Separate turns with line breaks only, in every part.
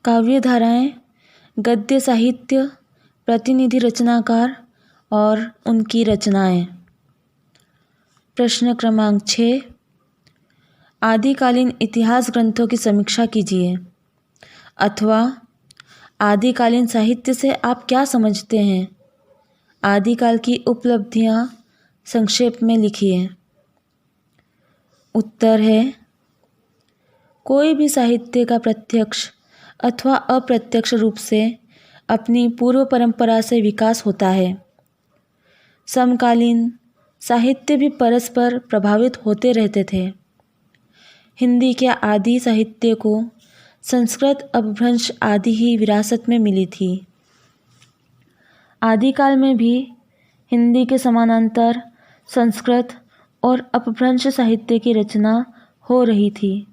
काव्य धाराएं, गद्य साहित्य, प्रतिनिधि रचनाकार और उनकी रचनाएं। प्रश्न क्रमांक 6, आदिकालीन इतिहास ग्रंथों की समीक्षा कीजिए, अथवा आदिकालीन साहित्य से आप क्या समझते हैं? आदिकाल की उपलब्धियां संक्षेप में लिखिए। उत्तर है, कोई भी साहित्य का प्रत्यक्ष अथवा अप्रत्यक्ष रूप से अपनी पूर्व परंपरा से विकास होता है। समकालीन साहित्य भी परस्पर प्रभावित होते रहते थे। हिंदी के आदि साहित्य को संस्कृत अपभ्रंश आदि ही विरासत में मिली थी। आदिकाल में भी हिंदी के समानांतर संस्कृत और अपभ्रंश साहित्य की रचना हो रही थी।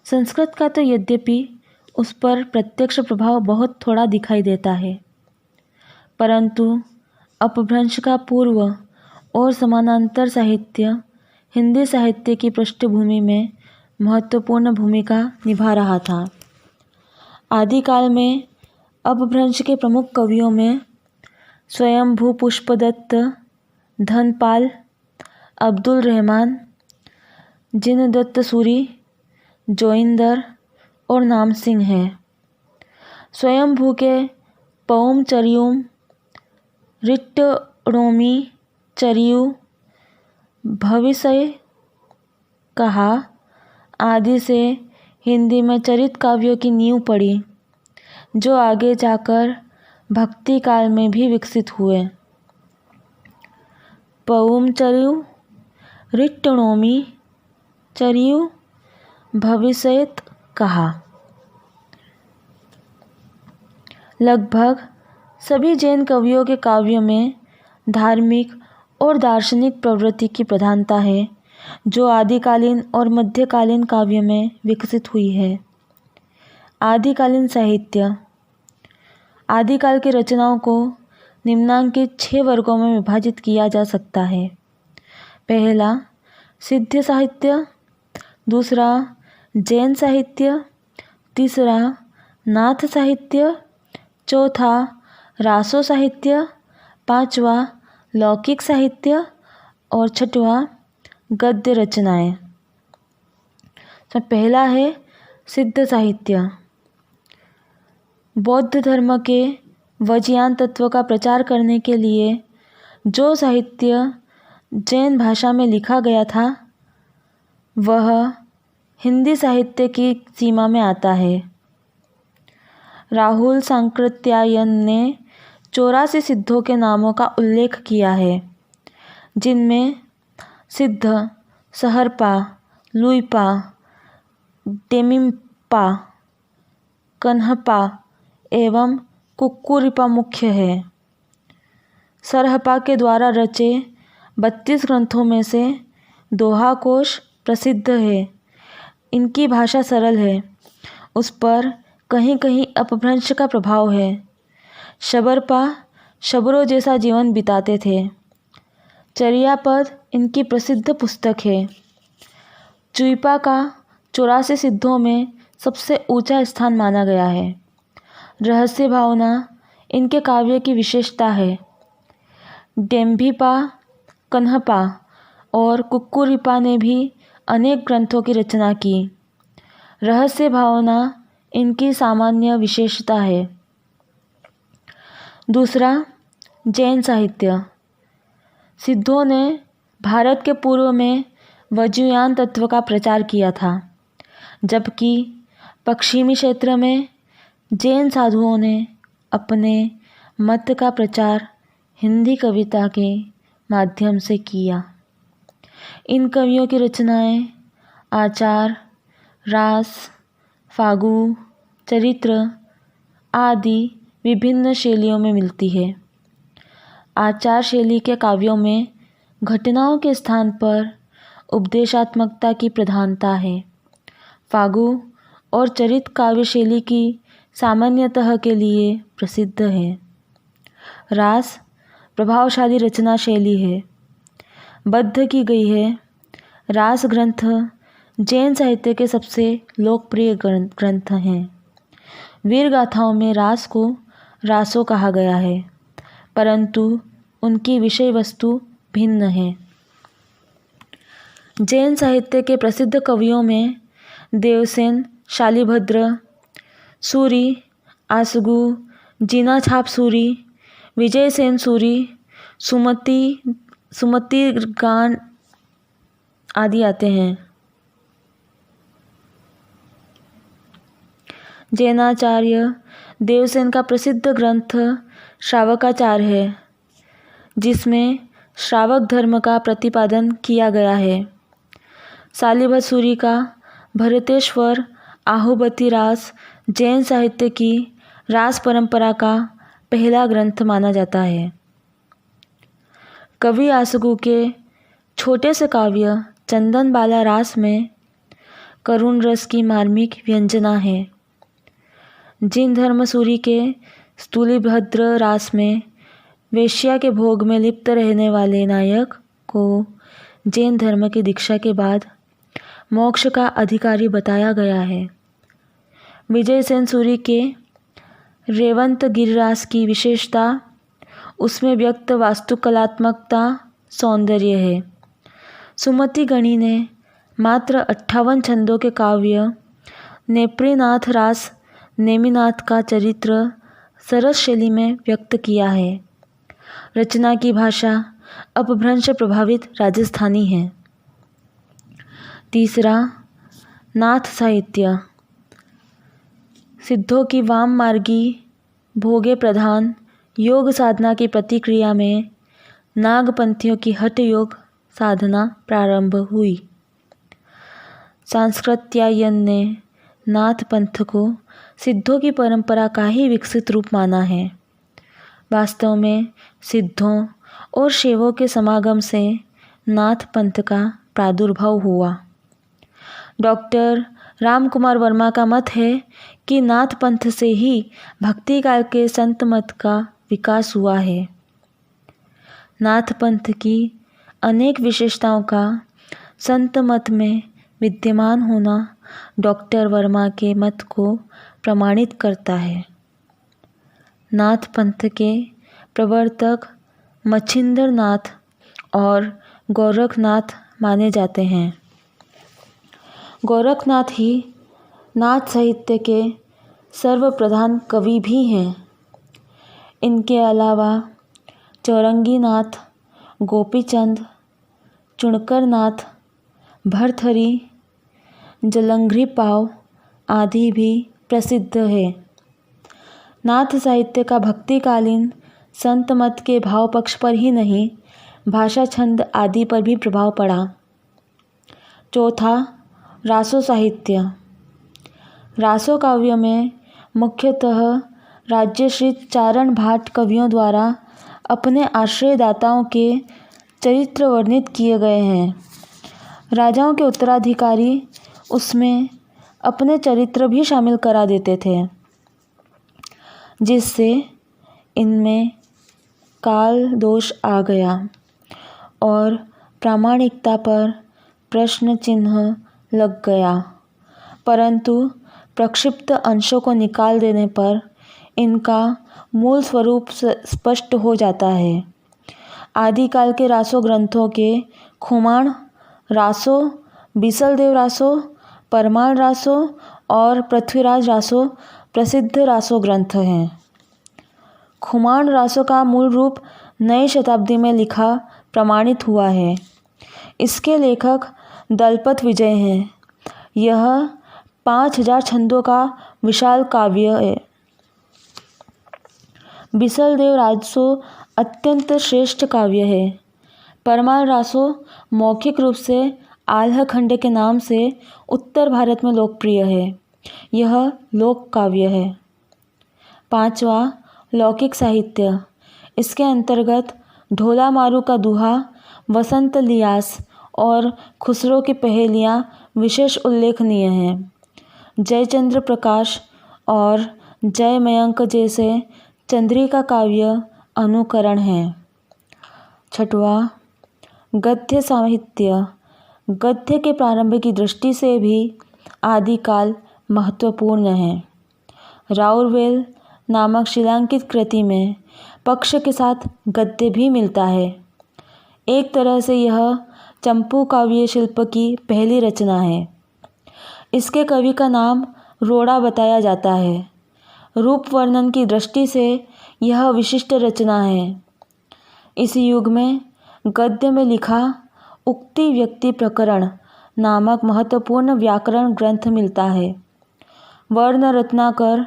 संस्कृत का तो यद्यपि उस पर प्रत्यक्ष प्रभाव बहुत थोड़ा दिखाई देता है, परंतु अपभ्रंश का पूर्व और समानांतर साहित्य हिंदी साहित्य की पृष्ठभूमि में महत्वपूर्ण भूमिका निभा रहा था। आदिकाल में अपभ्रंश के प्रमुख कवियों में स्वयंभू पुष्पदत्त, धनपाल, अब्दुल रहमान, जिनदत्त सूरी, जोगिंदर और नाम सिंह हैं। स्वयंभू के पउम चरियुम, रिट्टणोमी चरियु, भविसय कहा आदि से हिंदी में चरित काव्यों की नींव पड़ी, जो आगे जाकर भक्ति काल में भी विकसित हुए। पउम चरियु, रिट्टणोमी चरियु, भविष्यत कहा। लगभग सभी जैन कवियों के काव्यों में धार्मिक और दार्शनिक प्रवृत्ति की प्रधानता है, जो आदिकालीन और मध्यकालीन काव्यों में विकसित हुई है। आदिकालीन साहित्य। आदिकाल की रचनाओं को निम्नांकित 6 वर्गों में विभाजित किया जा सकता है। पहला, सिद्ध साहित्य। दूसरा, जैन साहित्य। तीसरा, नाथ साहित्य। चौथा, रासो साहित्य। पांचवा, लौकिक साहित्य। और छठवां, गद्य रचनाएं। तो पहला है सिद्ध साहित्य। बौद्ध धर्म के वज्रयान तत्व का प्रचार करने के लिए जो साहित्य जैन भाषा में लिखा गया था, वह हिंदी साहित्य की सीमा में आता है। राहुल सांकृत्यायन ने 84 सिद्धों के नामों का उल्लेख किया है, जिनमें सिद्ध, सहरपा, लुइपा, टेमिम्पा, कन्हपा एवं कुक्कुरिपा मुख्य है। सरहपा के द्वारा रचे 32 ग्रंथों में से दोहा कोश प्रसिद्ध है। इनकी भाषा सरल है, उस पर कहीं कहीं अपभ्रंश का प्रभाव है। शबरपा शबरों जैसा जीवन बिताते थे। चर्यापद इनकी प्रसिद्ध पुस्तक है। चुइपा का 84 सिद्धों में सबसे ऊंचा स्थान माना गया है। रहस्य भावना इनके काव्य की विशेषता है। डेम्भिपा, कन्हपा और कुक्कुरिपा ने भी अनेक ग्रंथों की रचना की। रहस्य भावना इनकी सामान्य विशेषता है। दूसरा, जैन साहित्य। सिद्धों ने भारत के पूर्व में वज्रयान तत्व का प्रचार किया था, जबकि पश्चिमी क्षेत्र में जैन साधुओं ने अपने मत का प्रचार हिंदी कविता के माध्यम से किया। इन कवियों की रचनाएं आचार, रास, फागु, चरित्र आदि विभिन्न शैलियों में मिलती है। आचार शैली के काव्यों में घटनाओं के स्थान पर उपदेशात्मकता की प्रधानता है। फागु और चरित काव्य शैली की सामान्यतः के लिए प्रसिद्ध है। रास प्रभावशाली रचना शैली है, बद्ध की गई है। रास ग्रंथ जैन साहित्य के सबसे लोकप्रिय ग्रंथ हैं। वीर गाथाओं में रास को रासो कहा गया है, परंतु उनकी विषय वस्तु भिन्न है। जैन साहित्य के प्रसिद्ध कवियों में देवसेन, शालिभद्र सूरी, आसगु, जीना छाप सूरी, विजयसेन सूरी, सुमति गान आदि आते हैं। जैनाचार्य देवसेन का प्रसिद्ध ग्रंथ श्रावकाचार है, जिसमें श्रावक धर्म का प्रतिपादन किया गया है। शालिभद्र सूरी का भरतेश्वर आहुबती रास जैन साहित्य की रास परंपरा का पहला ग्रंथ माना जाता है। कवि आसगु के छोटे से काव्य चंदन बाला रास में करुण रस की मार्मिक व्यंजना है। जिन धर्मसूरी के स्थूलीभद्र रास में वेश्या के भोग में लिप्त रहने वाले नायक को जैन धर्म की दीक्षा के बाद मोक्ष का अधिकारी बताया गया है। विजयसेन सूरी के रेवंत गिरिरास की विशेषता उसमें व्यक्त वास्तुकलात्मकता सौंदर्य है। सुमति गणी ने मात्र 58 छंदों के काव्य नेप्रीनाथ रास नेमिनाथ का चरित्र सरस शैली में व्यक्त किया है। रचना की भाषा अपभ्रंश प्रभावित राजस्थानी है। तीसरा, नाथ साहित्य। सिद्धों की वाम मार्गी भोगे प्रधान योग साधना की प्रतिक्रिया में नागपंथियों की हठ योग साधना प्रारंभ हुई। सांस्कृत्यायन ने नाथ पंथ को सिद्धों की परंपरा का ही विकसित रूप माना है। वास्तव में सिद्धों और शैवों के समागम से नाथ पंथ का प्रादुर्भाव हुआ। डॉक्टर रामकुमार वर्मा का मत है कि नाथ पंथ से ही भक्ति काल के संत मत का विकास हुआ है। नाथ पंथ की अनेक विशेषताओं का संत मत में विद्यमान होना डॉक्टर वर्मा के मत को प्रमाणित करता है। नाथ पंथ के प्रवर्तक मच्छिंद्र नाथ और गोरखनाथ माने जाते हैं। गोरखनाथ ही नाथ साहित्य के सर्वप्रधान कवि भी हैं। इनके अलावा चौरंगी नाथ, गोपीचंद, चुणकर नाथ, भरथरी, जलंघ्री पाव आदि भी प्रसिद्ध है। नाथ साहित्य का भक्तिकालीन संत मत के भाव पक्ष पर ही नहीं, भाषा छंद आदि पर भी प्रभाव पड़ा। चौथा, रासो साहित्य। रासो काव्य में मुख्यतः राज्यश्रित चारण भाट कवियों द्वारा अपने आश्रयदाताओं के चरित्र वर्णित किए गए हैं। राजाओं के उत्तराधिकारी उसमें अपने चरित्र भी शामिल करा देते थे, जिससे इनमें काल दोष आ गया और प्रामाणिकता पर प्रश्न चिन्ह लग गया। परंतु प्रक्षिप्त अंशों को निकाल देने पर इनका मूल स्वरूप स्पष्ट हो जाता है। आदिकाल के रासो ग्रंथों के खुमाण रासो, बिसलदेव रासो, परमाल रासो और पृथ्वीराज रासो प्रसिद्ध रासो ग्रंथ हैं। खुमाण रासो का मूल रूप नई शताब्दी में लिखा प्रमाणित हुआ है। इसके लेखक दलपत विजय हैं। यह 5000 छंदों का विशाल काव्य है। बिसलदेव रासो अत्यंत श्रेष्ठ काव्य है। परमाल रासो मौखिक रूप से आल्ह खंड के नाम से उत्तर भारत में लोकप्रिय है। यह लोक काव्य है। पांचवा, लौकिक साहित्य। इसके अंतर्गत ढोला मारू का दूहा, वसंत लियास और खुसरो की पहेलियाँ विशेष उल्लेखनीय हैं। जयचंद्र प्रकाश और जय मयंक जैसे चंद्रिका काव्य अनुकरण हैं। छठवा, गद्य साहित्य। गद्य के प्रारंभ की दृष्टि से भी आदिकाल महत्वपूर्ण है। राउरवेल नामक शिलांकित कृति में पक्ष के साथ गद्य भी मिलता है। एक तरह से यह चंपू काव्य शिल्प की पहली रचना है। इसके कवि का नाम रोड़ा बताया जाता है। रूप वर्णन की दृष्टि से यह विशिष्ट रचना है। इस युग में गद्य में लिखा उक्ति व्यक्ति प्रकरण नामक महत्वपूर्ण व्याकरण ग्रंथ मिलता है। वर्ण रत्नाकर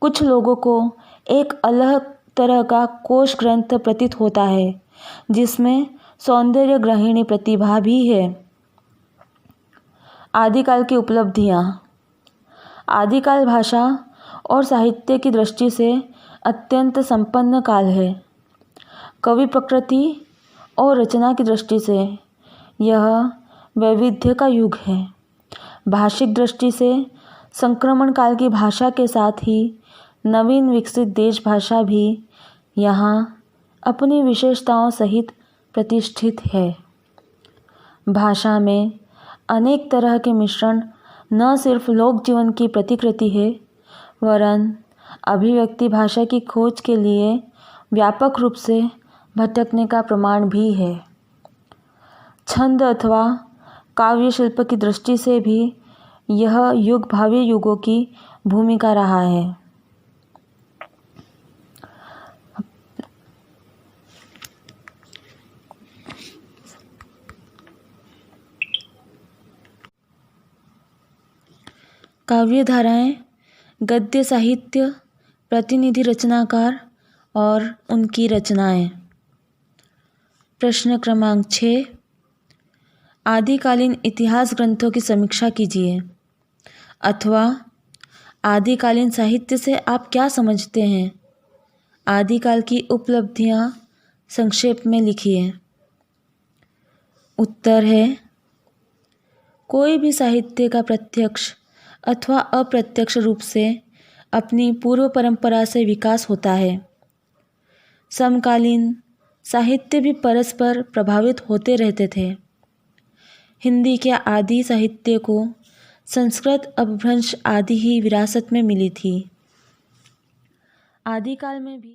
कुछ लोगों को एक अलग तरह का कोश ग्रंथ प्रतीत होता है, जिसमें सौंदर्य ग्रहिणी प्रतिभा भी है। आदिकाल की उपलब्धियाँ। आदिकाल भाषा और साहित्य की दृष्टि से अत्यंत संपन्न काल है। कवि प्रकृति और रचना की दृष्टि से यह वैविध्य का युग है। भाषिक दृष्टि से संक्रमण काल की भाषा के साथ ही नवीन विकसित देश भाषा भी यहाँ अपनी विशेषताओं सहित प्रतिष्ठित है। भाषा में अनेक तरह के मिश्रण न सिर्फ लोक जीवन की प्रतिकृति है, वरन अभिव्यक्ति भाषा की खोज के लिए व्यापक रूप से भटकने का प्रमाण भी है। छंद अथवा काव्य शिल्प की दृष्टि से भी यह युग भावी युगों की भूमिका रहा है। काव्य धाराएं, गद्य साहित्य, प्रतिनिधि रचनाकार और उनकी रचनाएं। प्रश्न क्रमांक 6, आदिकालीन इतिहास ग्रंथों की समीक्षा कीजिए, अथवा आदिकालीन साहित्य से आप क्या समझते हैं? आदिकाल की उपलब्धियां संक्षेप में लिखिए। उत्तर है, कोई भी साहित्य का प्रत्यक्ष अथवा अप्रत्यक्ष रूप से अपनी पूर्व परंपरा से विकास होता है। समकालीन साहित्य भी परस्पर प्रभावित होते रहते थे। हिंदी के आदि साहित्य को संस्कृत अपभ्रंश आदि ही विरासत में मिली थी। आदिकाल में भी